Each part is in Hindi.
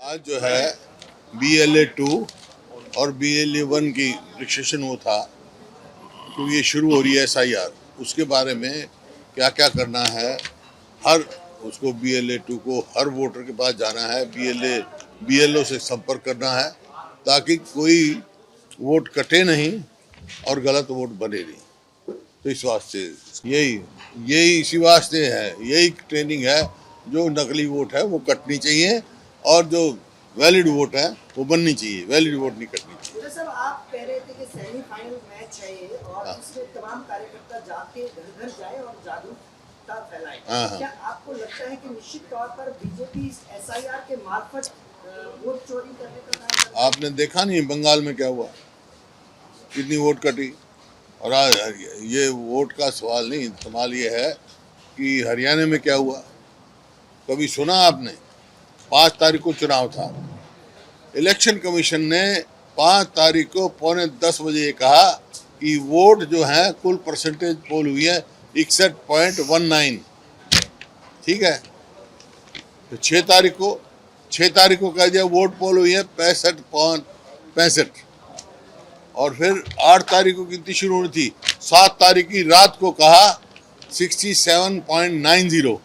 आज जो है BLA 2 और BLA 1 की रजिस्ट्रेशन वो था, तो ये शुरू हो रही है SIR। उसके बारे में क्या क्या करना है, हर उसको BLA 2 को हर वोटर के पास जाना है, BLO से संपर्क करना है ताकि कोई वोट कटे नहीं और गलत वोट बने नहीं। तो इस वास्ते यही इसी वास्ते है, यही ट्रेनिंग है। जो नकली वोट है वो कटनी चाहिए और जो वैलिड वोट है वो बननी चाहिए, वैलिड वोट नहीं कटनी चाहिए। सर, आप कह रहे थे कि सेमीफाइनल मैच है ये और इसमें तमाम कार्यकर्ता जाके घर घर जाए और जागरूकता फैलाए। क्या आपको लगता है कि निश्चित तौर पर बीजेपी SIR के मार्फत वोट चोरी करने का काम कर रही है? आपने देखा नहीं बंगाल में क्या हुआ, कितनी वोट कटी। और आज ये वोट का सवाल नहीं, सवाल ये है कि हरियाणा में क्या हुआ। कभी सुना आपने? 5 तारीख को चुनाव था, इलेक्शन कमीशन ने 5 तारीख को 9:45 कहा कि वोट जो है कुल परसेंटेज पोल हुई है 61.19, ठीक है। तो 6 तारीख को कह दिया वोट पोल हुई है 65.65, और फिर 8 तारीख को गिनती शुरू होनी थी, 7 तारीख की रात को कहा 67.90।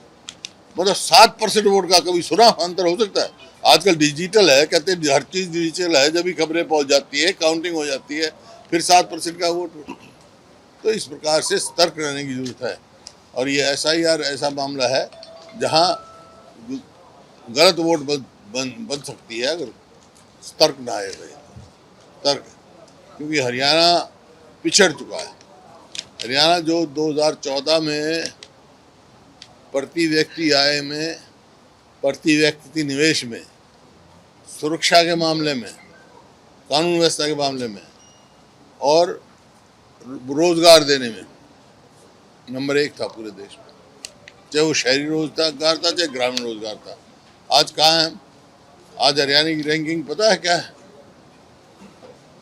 मतलब 7% वोट का कभी सुना अंतर हो सकता है? आजकल डिजिटल है, कहते हैं हर चीज डिजिटल है, जब भी खबरें पहुंच जाती है, काउंटिंग हो जाती है, फिर 7% का वोट। तो इस प्रकार से सतर्क रहने की जरूरत है। और ये SIR ऐसा मामला है जहां गलत वोट बन सकती है अगर सतर्क ना आए। सतर्क, क्योंकि हरियाणा पिछड़ चुका है। हरियाणा जो 2014 में प्रति व्यक्ति आय में, प्रति व्यक्ति निवेश में, सुरक्षा के मामले में, कानून व्यवस्था के मामले में और रोजगार देने में नंबर 1 था पूरे देश में, चाहे वो शहरी रोजगार था चाहे ग्रामीण रोजगार था। आज कहाँ है? आज हरियाणा की रैंकिंग पता है क्या है?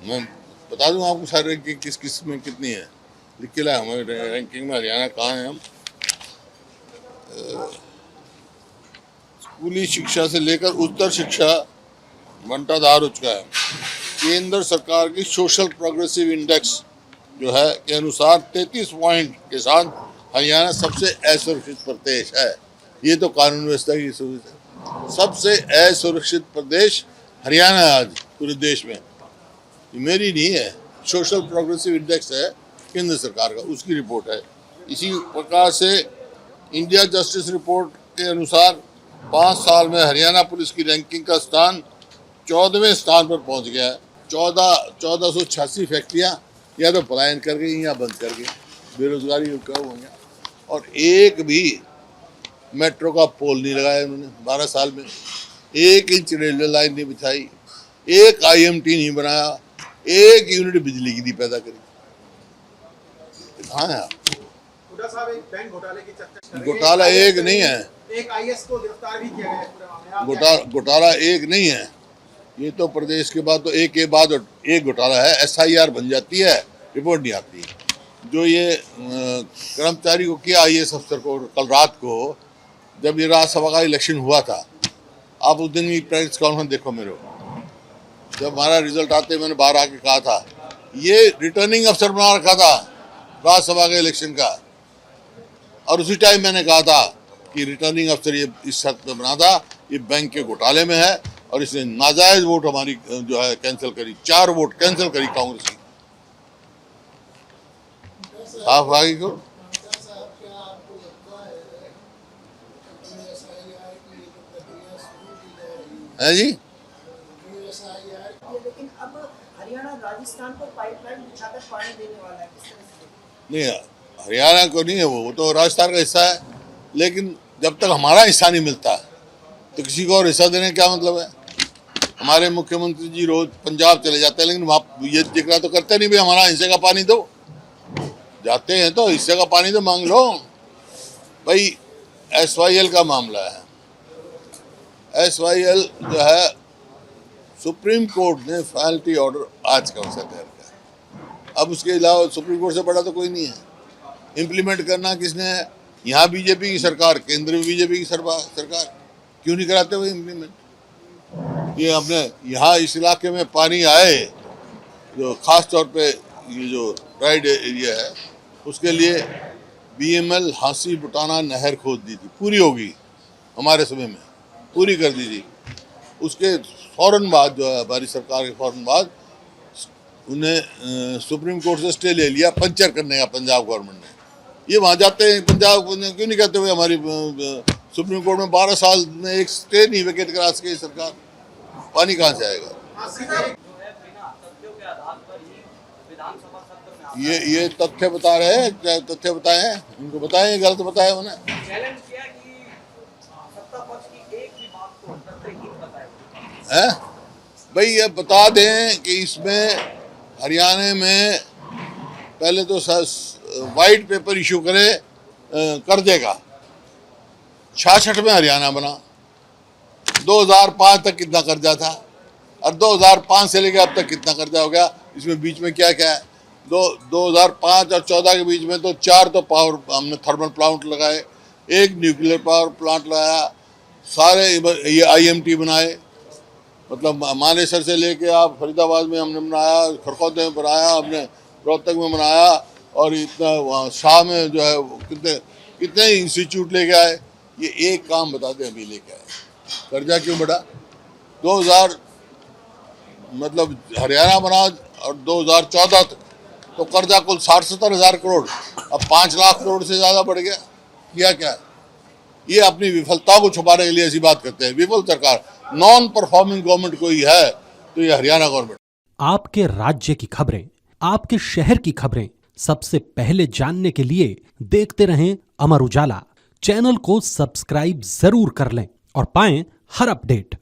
मैं बता दूं आपको सारी रैंकिंग किस किस में कितनी है, लिख के लाया हमारे रैंकिंग में हरियाणा कहाँ है। हम स्कूली शिक्षा से लेकर उच्चतर शिक्षा घंटाधार हो चुका है। केंद्र सरकार की सोशल प्रोग्रेसिव इंडेक्स जो है के अनुसार 33 पॉइंट के साथ हरियाणा सबसे असुरक्षित प्रदेश है। ये तो कानून व्यवस्था की सुविधा, सबसे असुरक्षित प्रदेश हरियाणा है आज पूरे देश में। मेरी नहीं है, सोशल प्रोग्रेसिव इंडेक्स है केंद्र सरकार का, उसकी रिपोर्ट है। इसी प्रकार से इंडिया जस्टिस रिपोर्ट के अनुसार 5 साल में हरियाणा पुलिस की रैंकिंग का स्थान 14वें स्थान पर पहुंच गया है। 1486 फैक्ट्रियां या तो पलायन कर गई या बंद कर गई, बेरोजगारी कम हो गया। और एक भी मेट्रो का पोल नहीं लगाया उन्होंने 12 साल में, 1 इंच रेलवे लाइन नहीं बिछाई, एक IMT नहीं बनाया, 1 यूनिट बिजली की नहीं पैदा करी। कहाँ है आप? एक बैंक घोटाले की चर्चा, घोटाला एक नहीं है, एक IS को गिरफ्तार भी किया गया है। घोटाला एक नहीं है, ये तो प्रदेश के बाद तो एक के बाद एक घोटाला है। SIR बन जाती है, रिपोर्ट नहीं आती। जो ये कर्मचारी को किया IAS अफसर को कल रात को, जब ये राज्यसभा का इलेक्शन हुआ था, आप उस दिन की प्रेस कॉन्फ्रेंस देखो मेरे को, जब हमारा रिजल्ट आते मैंने बाहर आके कहा था ये रिटर्निंग अफसर बना रखा था राज्यसभा के इलेक्शन का। और उसी टाइम मैंने कहा था कि रिटर्निंग अफसर ये इस शर्त पे बना था, ये बैंक के घोटाले में है और इसने नाजायज वोट हमारी जो है कैंसिल करी, 4 वोट कैंसिल करी कांग्रेस की। साफ आगे को है जी। लेकिन अब हरियाणा राजस्थान को पाइपलाइन बिछाकर पानी देने वाला है, किस तरह से? नहीं, हरियाणा को नहीं है, वो तो राजस्थान का हिस्सा है। लेकिन जब तक हमारा हिस्सा नहीं मिलता तो किसी को और हिस्सा देने का क्या मतलब है? हमारे मुख्यमंत्री जी रोज पंजाब चले जाते हैं, लेकिन वहाँ ये जिक्र तो करते नहीं भाई हमारा हिस्से का पानी दो। जाते हैं तो हिस्से का पानी तो मांग लो भाई। SYL का मामला है, SYL जो है सुप्रीम कोर्ट ने फाइनलिटी ऑर्डर आज का उसे तैयार किया। अब उसके अलावा सुप्रीम कोर्ट से बड़ा तो कोई नहीं है। इम्प्लीमेंट करना किसने है? यहाँ बीजेपी की सरकार, केंद्र में बीजेपी की सरकार, क्यों नहीं कराते हुए इम्प्लीमेंट? ये अपने यहाँ इस इलाके में पानी आए, जो खास तौर पे ये जो राइड एरिया है उसके लिए BML हांसी बुटाना नहर खोद दी थी, पूरी होगी हमारे समय में, पूरी कर दी थी। उसके फौरन बाद जो है हमारी सरकार के फौरन बाद उन्हें सुप्रीम कोर्ट से स्टे ले लिया पंचर करने का पंजाब गवर्नमेंट ने। ये वहाँ जाते हैं पंजाब क्यों नहीं कहते हुए हमारी सुप्रीम कोर्ट में 12 साल में एक स्टे नहीं वेकेट करा सके सरकार, पानी कहाँ से आएगा? ये तथ्य बता रहे हैं, क्या तथ्य बताए हैं उनको, बताएं गलत बताए उन्हें। चैलेंज किया कि सत्ता पक्ष की एक भी बात को तथ्यहीन बताए हैं भाई, ये बता दें कि इसमें हरियाणा में पहले तो वाइट पेपर इशू करे कर्जे का, 66 में हरियाणा बना, 2005 तक कितना कर्जा था और 2005 से लेकर अब तक कितना कर्जा हो गया, इसमें बीच में क्या क्या है। 2005 और 14 के बीच में तो 4 तो पावर हमने थर्मल प्लांट लगाए, 1 न्यूक्लियर पावर प्लांट लगाया, सारे ये IMT बनाए, मतलब मानेसर से लेके आप फरीदाबाद में हमने बनाया, खरखौद में बनाया, हमने रोहतक में बनाया, और इतना वहाँ शाह में जो है कितने इंस्टीट्यूट लेके आए। ये एक काम बता दें अभी लेके आए, कर्जा क्यों बढ़ा? 2000 मतलब हरियाणा बना और 2014 तक तो कर्जा कुल 60-70 हज़ार करोड़, अब 5 लाख करोड़ से ज़्यादा बढ़ गया। किया क्या? ये अपनी विफलता को छुपाने के लिए ऐसी बात करते हैं। विफल सरकार, नॉन परफॉर्मिंग गवर्नमेंट कोई है तो ये हरियाणा गवर्नमेंट। आपके राज्य की खबरें, आपके शहर की खबरें सबसे पहले जानने के लिए देखते रहें अमर उजाला। चैनल को सब्सक्राइब जरूर कर लें और पाएं हर अपडेट।